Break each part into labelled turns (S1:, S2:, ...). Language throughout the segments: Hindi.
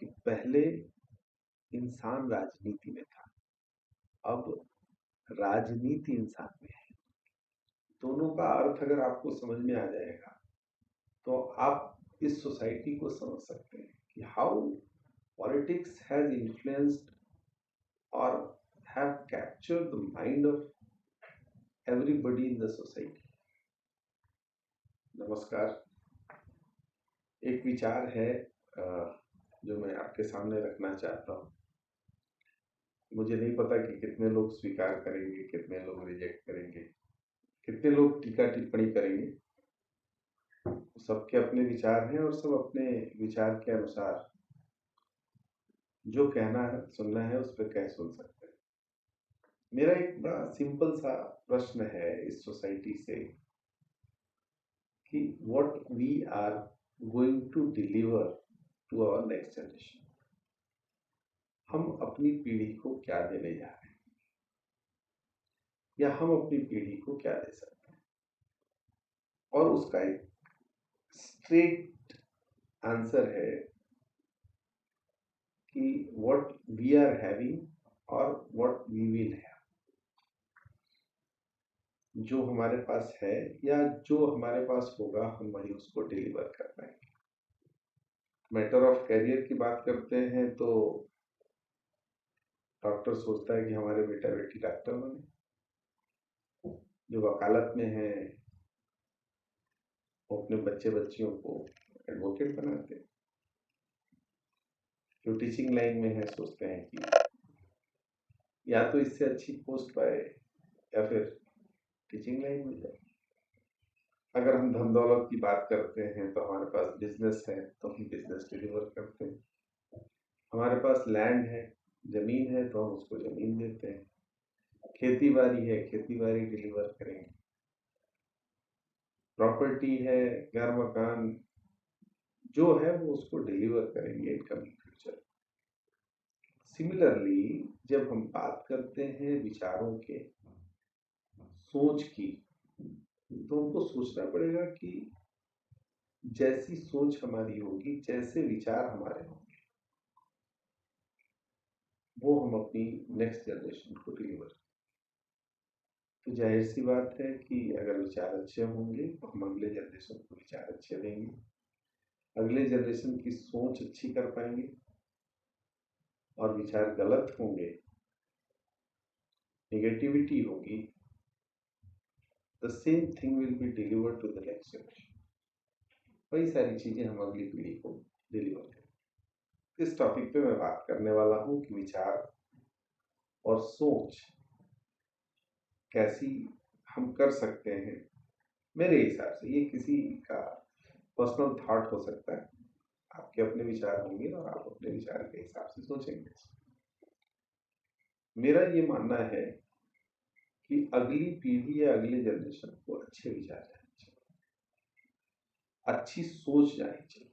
S1: कि पहले इंसान राजनीति में था, अब राजनीति इंसान में है। दोनों का अर्थ अगर आपको समझ में आ जाएगा तो आप इस सोसाइटी को समझ सकते हैं कि हाउ पॉलिटिक्स हैज इन्फ्लुएंस्ड और have captured the mind of everybody in the society. नमस्कार। एक विचार है जो मैं आपके सामने रखना चाहता हूँ। मुझे नहीं पता कि कितने लोग स्वीकार करेंगे, कितने लोग रिजेक्ट करेंगे, कितने लोग टीका टिप्पणी करेंगे। सबके अपने विचार हैं और सब अपने विचार के अनुसार जो कहना है सुनना है उस पर कह सुन सकते हैं। मेरा एक बड़ा सिंपल सा प्रश्न है इस सोसाइटी से कि what we are going to deliver to our next generation. हम अपनी पीढ़ी को क्या देने जा रहे हैं या हम अपनी पीढ़ी को क्या दे सकते हैं, और उसका एक स्ट्रेट आंसर है कि व्हाट वी आर हैविंग और व्हाट वी विल हैव। जो हमारे पास है या जो हमारे पास होगा हम वही उसको डिलीवर कर पाएंगे। मैटर ऑफ कैरियर की बात करते हैं तो डॉक्टर सोचता है कि हमारे बेटा बेटी डॉक्टर बने, जो वकालत में है वो अपने बच्चे बच्चियों को एडवोकेट बनाते हैं, जो टीचिंग लाइन में है सोचते हैं कि या तो इससे अच्छी पोस्ट पाए या फिर टीचिंग लाइन में जाए। अगर हम धन दौलत की बात करते हैं तो हमारे पास बिजनेस है तो हम बिजनेस डिलीवर करते हैं। हमारे पास लैंड है, जमीन है तो हम उसको जमीन देते हैं। खेती बाड़ी है, खेती बाड़ी डिलीवर करेंगे। प्रॉपर्टी है, घर मकान जो है वो उसको डिलीवर करेंगे इन कमिंग फ्यूचर। सिमिलरली जब हम बात करते हैं विचारों के, सोच की, तो हमको सोचना पड़ेगा कि जैसी सोच हमारी होगी, जैसे विचार हमारे होंगे, वो हम अपनी नेक्स्ट जनरेशन को डिलीवर। तो जाहिर सी बात है कि अगर विचार अच्छे होंगे तो हम अगले जनरेशन को विचार अच्छे देंगे, अगले जनरेशन की सोच अच्छी कर पाएंगे, और विचार गलत होंगे, नेगेटिविटी होगी, the same thing will be delivered to the next generation. वही सारी चीजें हम अगली पीढ़ी को डिलीवर करें। इस टॉपिक पे मैं बात करने वाला हूँ कि विचार और सोच कैसी हम कर सकते हैं। मेरे हिसाब से ये किसी का पर्सनल थॉट हो सकता है, आपके अपने विचार होंगे और आप अपने विचार के हिसाब से सोचेंगे। मेरा ये मानना है कि अगली पीढ़ी या अगले जनरेशन को अच्छे विचार जाने चाहिए, अच्छी सोच जानी चाहिए,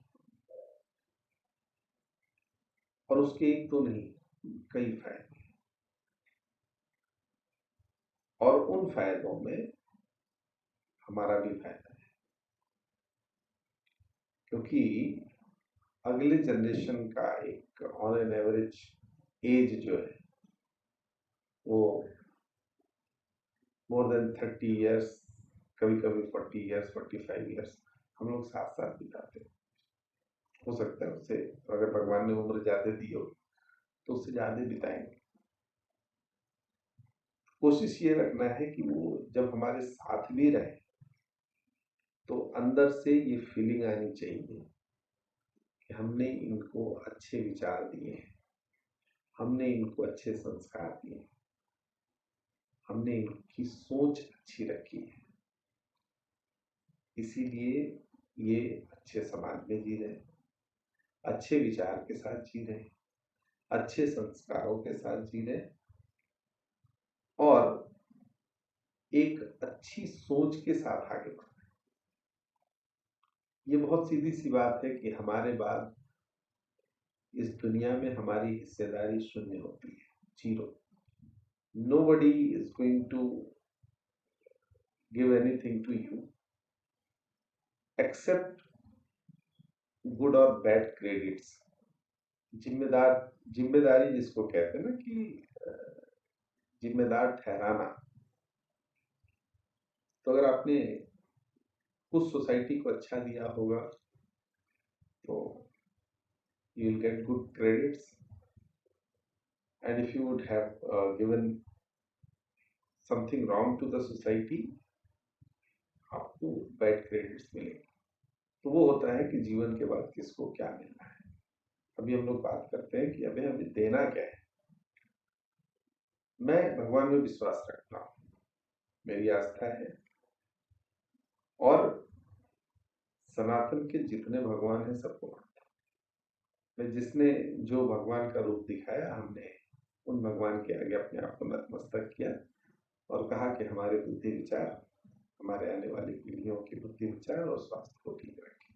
S1: और उसके एक तो नहीं कई फायदे, और उन फायदों में हमारा भी फायदा है, क्योंकि अगले जनरेशन का एक ऑन एन एवरेज एज जो है वो मोर देन 30 ईयर्स, कभी कभी 40 ईयर्स, 45 ईयर्स हम लोग साथ साथ बिताते हैं। हो सकता है उससे अगर भगवान ने उम्र ज्यादा दी हो तो उससे ज्यादा बिताएंगे। कोशिश ये रखना है कि वो जब हमारे साथ भी रहे तो अंदर से ये फीलिंग आनी चाहिए कि हमने इनको अच्छे विचार दिए हैं, हमने इनको अच्छे संस्कार दिए हैं, हमने इनकी सोच अच्छी रखी है, इसीलिए ये अच्छे समाज में जी रहे, अच्छे विचार के साथ जी रहे, अच्छे संस्कारों के साथ जी रहे, और एक अच्छी सोच के साथ आगे बढ़ रहे। ये बहुत सीधी सी बात है कि हमारे बाद इस दुनिया में हमारी हिस्सेदारी शून्य होती है, zero. Nobody is going to give anything to you except good or bad credits जिम्मेदार जिम्मेदारी जिसको कहते हैं ना कि जिम्मेदार ठहराना। तो अगर आपने उस सोसाइटी को अच्छा दिया होगा तो you will get good credits, and if you would have given something wrong to the society, आपको बैड क्रेडिट्स मिलेंगे। तो वो होता है कि जीवन के बाद किसको क्या मिलना है। अभी हम लोग बात करते हैं कि अभी हमें देना क्या है। मैं भगवान में विश्वास रखता हूँ, मेरी आस्था है, और सनातन के जितने भगवान हैं सबको मानता हूँ मैं। जिसने जो भगवान का रूप दिखाया, हमने उन भगवान के आगे अपने आप को नतमस्तक किया और कहा कि हमारे बुद्धि विचार, हमारे आने वाली पीढ़ियों की बुद्धि विचार और स्वास्थ्य को ठीक रखें।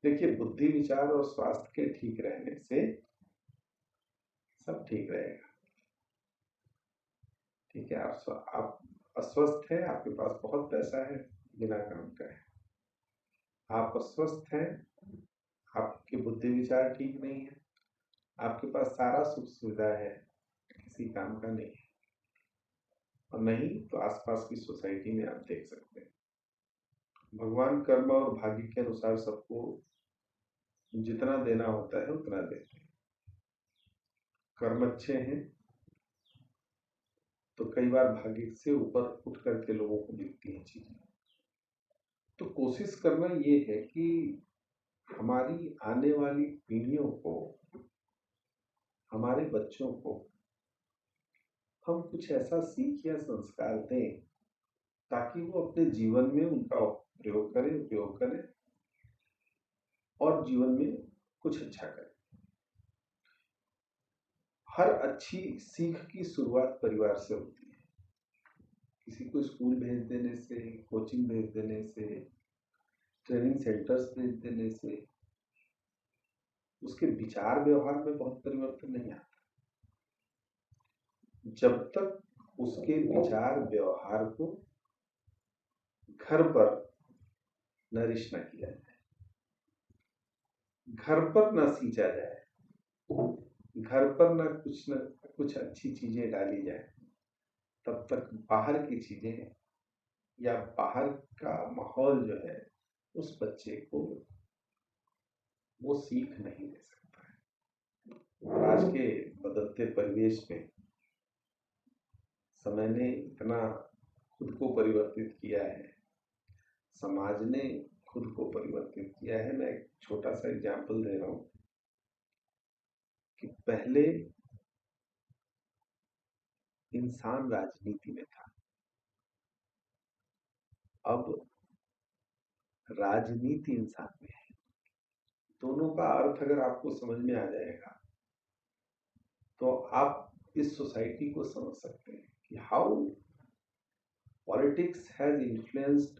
S1: देखिए, बुद्धि विचार और स्वास्थ्य के ठीक रहने से सब ठीक रहेगा। ठीक है, आप अस्वस्थ हैं, आपके पास बहुत पैसा है, बिना काम का है। आप अस्वस्थ हैं, आपके बुद्धि विचार ठीक नहीं है, आपके पास सारा सुख सुविधा है, किसी काम का नहीं है। और नहीं तो आसपास की सोसाइटी में आप देख सकते हैं, भगवान कर्म और भाग्य के अनुसार सबको जितना देना होता है उतना देते हैं। कर्म अच्छे हैं तो कई बार भाग्य से ऊपर उठ करके लोगों को मिलती हैं चीजें। तो कोशिश करना ये है कि हमारी आने वाली पीढ़ियों को, हमारे बच्चों को हम कुछ ऐसा सीख या संस्कार दें ताकि वो अपने जीवन में उनका प्रयोग करें, उपयोग करें और जीवन में कुछ अच्छा करें। हर अच्छी सीख की शुरुआत परिवार से होती है। किसी को स्कूल भेज देने से, कोचिंग भेज देने से, ट्रेनिंग सेंटर्स भेज देने से उसके विचार व्यवहार में बहुत परिवर्तन नहीं आता, जब तक उसके विचार व्यवहार को घर पर नरिश न किया जाए, घर पर न सींचा जाए, घर पर न कुछ अच्छी चीजें डाली जाए, तब तक बाहर की चीजें या बाहर का माहौल जो है उस बच्चे को वो सीख नहीं दे सकता है। और आज के बदलते परिवेश में समय ने इतना खुद को परिवर्तित किया है, समाज ने खुद को परिवर्तित किया है। मैं एक छोटा सा एग्जाम्पल दे रहा हूं कि पहले इंसान राजनीति में था, अब राजनीति इंसान में है। दोनों का अर्थ अगर आपको समझ में आ जाएगा तो आप इस सोसाइटी को समझ सकते हैं कि हाउ पॉलिटिक्स हैज इन्फ्लुएंस्ड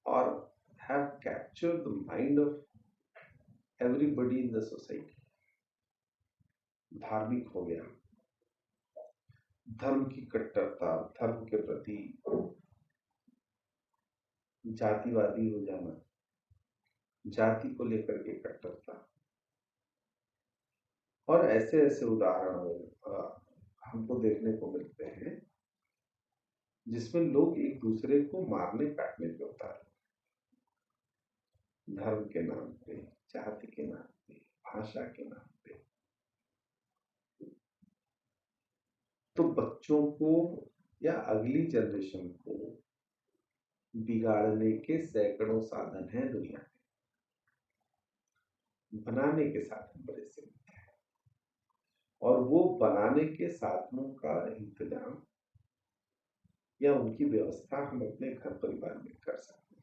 S1: और have captured the mind of everybody in the society. धार्मिक हो गया, धर्म की कट्टरता, धर्म के प्रति जातिवादी हो जाना, जाति को लेकर के कट्टरता, और ऐसे ऐसे उदाहरण हमको देखने को मिलते हैं जिसमें लोग एक दूसरे को मारने काटने पे उतार, धर्म के नाम पे, जाति के नाम पे, भाषा के नाम पे। तो बच्चों को या अगली जनरेशन को बिगाड़ने के सैकड़ों साधन हैं दुनिया में, बनाने के साधन बड़े सीमित हैं, और वो बनाने के साधनों का इंतजाम या उनकी व्यवस्था हम अपने घर परिवार में कर सकते हैं।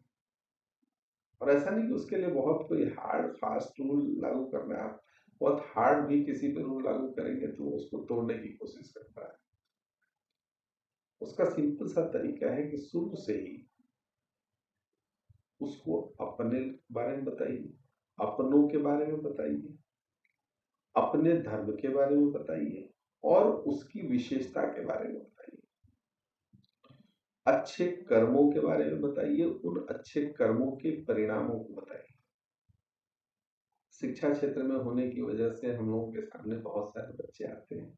S1: और ऐसा नहीं कि उसके लिए बहुत कोई हार्ड फास्ट रूल लागू करना है। आप बहुत हार्ड भी किसी पे रूल लागू करेंगे तो उसको तोड़ने की कोशिश करता है। उसका सिंपल सा तरीका है कि शुरू से ही उसको अपने बारे में बताइए, अपनों के बारे में बताइए, अपने धर्म के बारे में बताइए और उसकी विशेषता के बारे में बताइए, अच्छे कर्मों के बारे में बताइए, उन अच्छे कर्मों के परिणामों को बताइए। शिक्षा क्षेत्र में होने की वजह से हम लोगों के सामने बहुत सारे बच्चे आते हैं,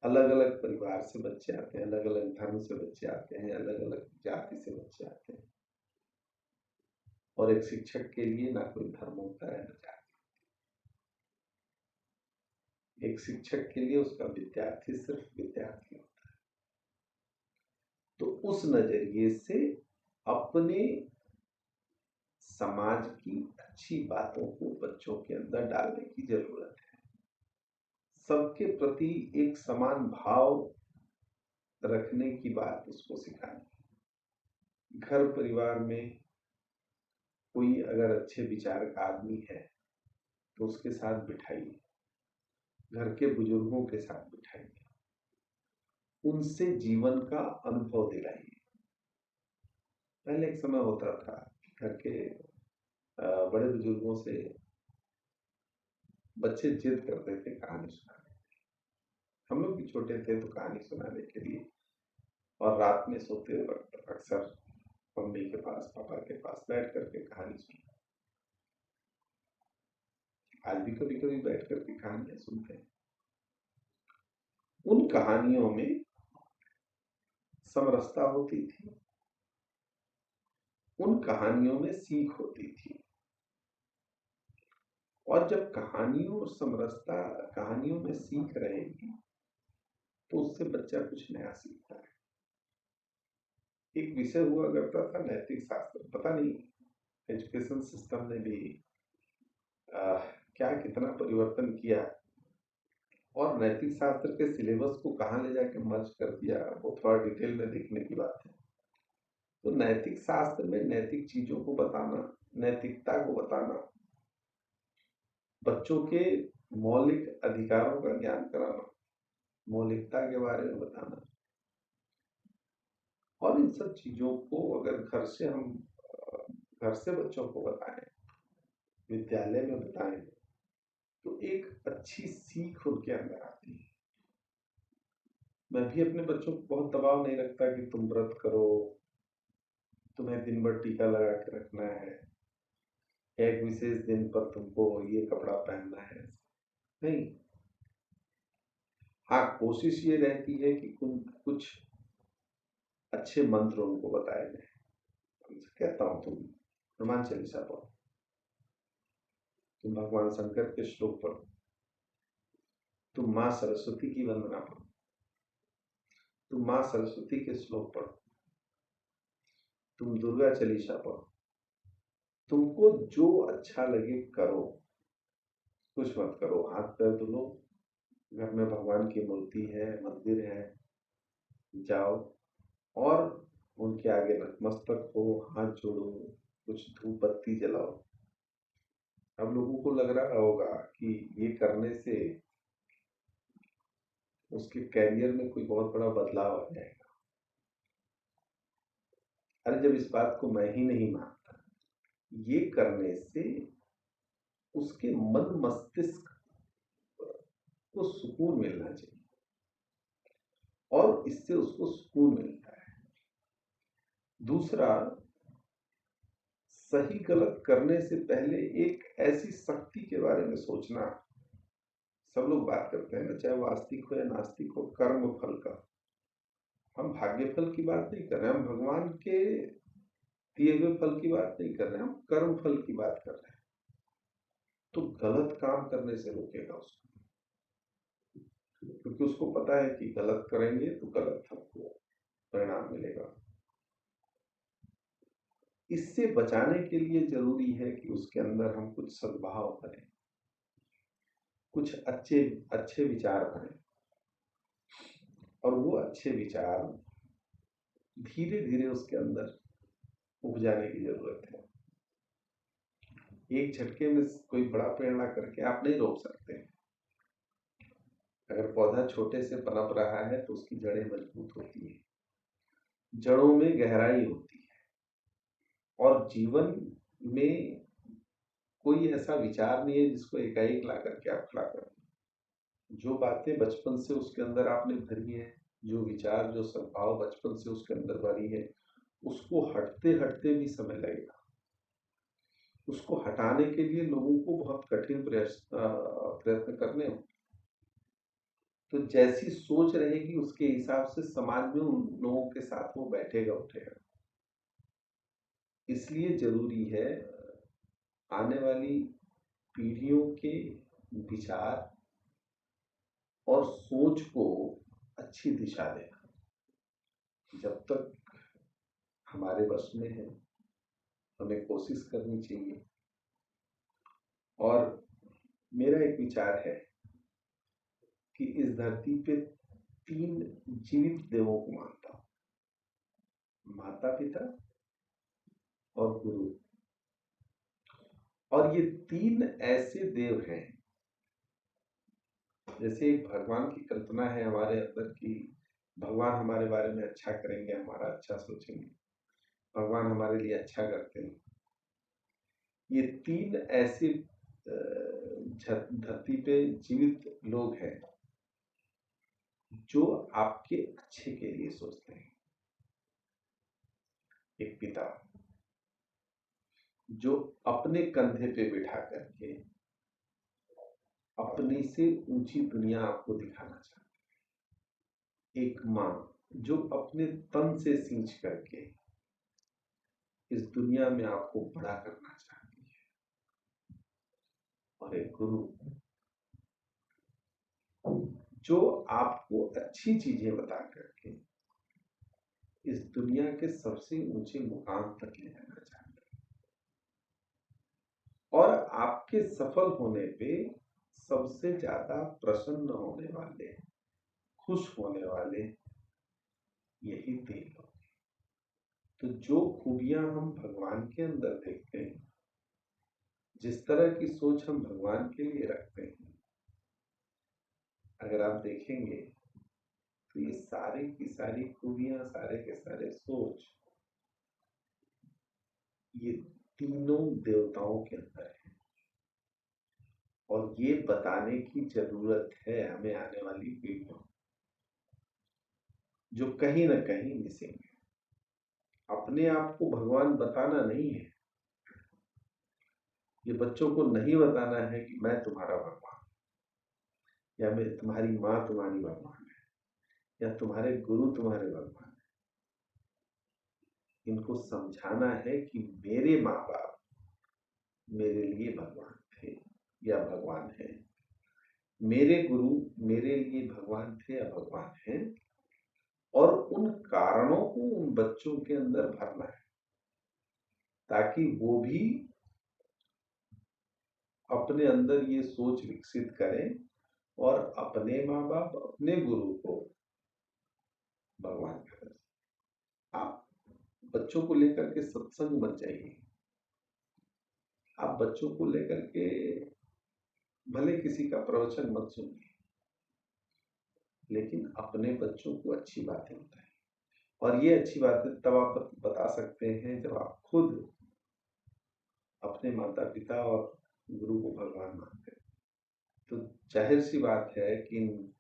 S1: अलग अलग परिवार से बच्चे आते हैं, अलग अलग धर्म से बच्चे आते हैं, अलग अलग जाति से बच्चे आते हैं। और एक शिक्षक के लिए ना कोई धर्म होता है ना जाति। एक शिक्षक के लिए उसका विद्यार्थी सिर्फ विद्यार्थी होता है। तो उस नजरिए से अपने समाज की अच्छी बातों को बच्चों के अंदर डालने की जरूरत है। सबके प्रति एक समान भाव रखने की बात उसको सिखानी। घर परिवार में कोई अगर अच्छे विचार का आदमी है तो उसके साथ बिठाइए, घर के बुजुर्गों के साथ बिठाइए, उनसे जीवन का अनुभव दिलाइए। पहले एक समय होता था घर के बड़े बुजुर्गों से बच्चे जिद करते थे कहानी सुनाने। हम लोग भी छोटे थे तो कहानी सुनाने के लिए और रात में सोते वक्त अक्सर मम्मी के पास पापा के पास बैठ करके कहानी सुनते। आज भी कभी कभी बैठ करके कहानियां सुनते हैं। उन कहानियों में समरसता होती थी, उन कहानियों में सीख होती थी। और जब कहानियों और समरसता, कहानियों में सीख रहेगी तो उससे बच्चा कुछ नया सीखता है। एक विषय हुआ करता था नैतिक शास्त्र, पता नहीं एजुकेशन सिस्टम ने भी क्या कितना परिवर्तन किया और नैतिक शास्त्र के सिलेबस को कहाँ ले जाके मर्ज कर दिया, वो थोड़ा डिटेल में देखने की बात है। तो नैतिक शास्त्र में नैतिक चीजों को बताना, नैतिकता को बताना, बच्चों के मौलिक अधिकारों का ज्ञान कराना, मौलिकता के बारे में बताना, और इन सब चीजों को अगर घर से बच्चों को बताएं, विद्यालय में बताएं, तो एक अच्छी सीख उनके अंदर आती है। मैं भी अपने बच्चों को बहुत दबाव नहीं रखता कि तुम व्रत करो, तुम्हें दिन भर टीका लगा के रखना है, एक विशेष दिन पर तुमको ये कपड़ा पहनना है। नहीं, हाँ, कोशिश ये रहती है कि कुछ अच्छे मंत्र उनको बताए जाए। कहता हूं तुम हनुमान चालीसा पढ़ो, तुम भगवान शंकर के श्लोक पढ़ो, तुम माँ सरस्वती की वंदना पढ़ो, तुम माँ सरस्वती के श्लोक पढ़ो, तुम दुर्गा चालीसा पढ़ो। तुमको जो अच्छा लगे करो, कुछ मत करो। हाथ पैर धुलो, घर में भगवान की मूर्ति है, मंदिर है, जाओ और उनके आगे नतमस्तक हो, हाथ जोड़ो, कुछ धूप बत्ती जलाओ। अब लोगों को लग रहा होगा कि ये करने से उसके कैरियर में कोई बहुत बड़ा बदलाव आ जाएगा। अरे जब इस बात को मैं ही नहीं मानता, ये करने से उसके मन मस्तिष्क को सुकून मिलना चाहिए और इससे उसको सुकून मिलता है। दूसरा, सही गलत करने से पहले एक ऐसी शक्ति के बारे में सोचना। सब लोग बात करते हैं ना, चाहे वो आस्तिक हो या नास्तिक हो, कर्म फल का। हम भाग्य फल की बात नहीं कर रहे, हम भगवान के दिए हुए फल की बात नहीं कर रहे, हम कर्म फल की बात कर रहे हैं। तो गलत काम करने से रोकेगा उसको, क्योंकि उसको पता है कि गलत करेंगे तो गलत हमको परिणाम मिलेगा। इससे बचाने के लिए जरूरी है कि उसके अंदर हम कुछ सद्भाव करें, कुछ अच्छे अच्छे विचार करें, और वो अच्छे विचार धीरे धीरे उसके अंदर उपजाने की जरूरत है। एक झटके में कोई बड़ा पेड़ ला करके आप नहीं रोक सकते। अगर पौधा छोटे से पनप रहा है तो उसकी जड़ें मजबूत होती है, जड़ों में गहराई होती है, और जीवन में कोई ऐसा विचार नहीं है जिसको एकाएक ला करके आप खड़ा कर दें। जो बातें बचपन से उसके अंदर आपने भरी है, जो विचार, जो सद्भाव बचपन से उसके अंदर भरी है, उसको हटते हटते भी समय लगेगा। उसको हटाने के लिए लोगों को बहुत कठिन प्रयत्न करने होंगे। तो जैसी सोच रहेगी उसके हिसाब से समाज में उन लोगों के साथ वो बैठेगा उठेगा। इसलिए जरूरी है आने वाली पीढ़ियों के विचार और सोच को अच्छी दिशा देना। जब तक हमारे बस में है हमें कोशिश करनी चाहिए। और मेरा एक विचार है कि इस धरती पे 3 जीवित देवों को मानता हूं, माता पिता और गुरु। और ये 3 ऐसे देव हैं, जैसे एक भगवान की कल्पना है हमारे अंदर की भगवान हमारे बारे में अच्छा करेंगे, हमारा अच्छा सोचेंगे, भगवान हमारे लिए अच्छा करते हैं। ये 3 ऐसे धरती पे जीवित लोग हैं जो आपके अच्छे के लिए सोचते हैं। एक पिता जो अपने कंधे पे बिठा करके अपने से ऊंची दुनिया आपको दिखाना चाहती है। एक माँ जो अपने तन से सींच करके इस दुनिया में आपको बड़ा करना चाहती है। और एक गुरु जो आपको अच्छी चीजें बता करके इस दुनिया के सबसे ऊंचे मुकाम तक ले जाना चाहते हैं। और आपके सफल होने पे सबसे ज्यादा प्रसन्न होने वाले, खुश होने वाले यही 3 लोग। तो जो खूबियां हम भगवान के अंदर देखते हैं, जिस तरह की सोच हम भगवान के लिए रखते हैं, अगर आप देखेंगे तो ये सारी की सारी खूबियां, सारे के सारे सोच ये तीनों देवताओं के अंदर है। और ये बताने की जरूरत है हमें आने वाली पीढ़ियों, जो कहीं ना कहीं मिसिंग है। अपने आप को भगवान बताना नहीं है, ये बच्चों को नहीं बताना है कि मैं तुम्हारा भगवान, या मैं तुम्हारी माँ तुम्हारी भगवान है, या तुम्हारे गुरु तुम्हारे भगवान है। इनको समझाना है कि मेरे माँ बाप मेरे लिए भगवान थे या भगवान है, मेरे गुरु मेरे लिए भगवान थे या भगवान हैं। और उन कारणों को उन बच्चों के अंदर भरना है ताकि वो भी अपने अंदर ये सोच विकसित करें और अपने माँ बाप, अपने गुरु को भगवान करें। आप बच्चों को लेकर के सत्संग मत जाइए, आप बच्चों को लेकर के भले किसी का प्रवचन मत सुनिए, लेकिन अपने बच्चों को अच्छी बातें बताएं। और ये अच्छी बातें तब आप बता सकते हैं जब आप खुद अपने माता पिता और गुरु को भगवान मानते हैं। तो जाहिर सी बात है कि इन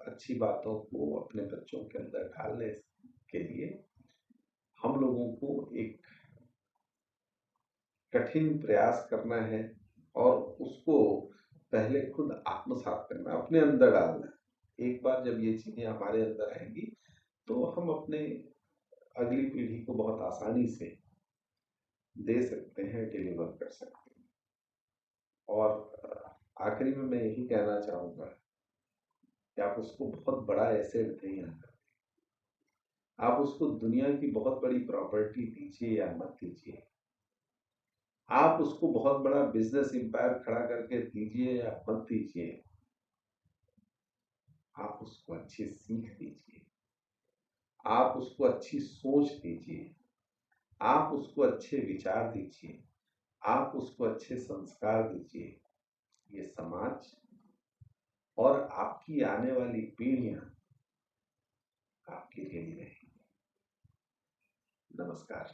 S1: अच्छी बातों को अपने बच्चों के अंदर डालने के लिए हम लोगों को एक कठिन प्रयास करना है और उसको पहले खुद आत्मसात करना, अपने अंदर डालना है। एक बार जब ये चीजें हमारे अंदर आएंगी तो हम अपने अगली पीढ़ी को बहुत आसानी से दे सकते हैं, डिलीवर कर सकते हैं। और आखिरी में मैं यही कहना चाहूंगा कि आप उसको बहुत बड़ा एसेट दें या आप उसको दुनिया की बहुत बड़ी प्रॉपर्टी दीजिए या मत दीजिए, आप उसको बहुत बड़ा बिजनेस एम्पायर खड़ा करके दीजिए या मत दीजिए, आप उसको अच्छी सीख दीजिए, आप उसको अच्छी सोच दीजिए, आप उसको अच्छे विचार दीजिए, आप उसको अच्छे संस्कार दीजिए। ये समाज और आपकी आने वाली पीढ़ियां आपकी ऋणी रहेंगी। नमस्कार।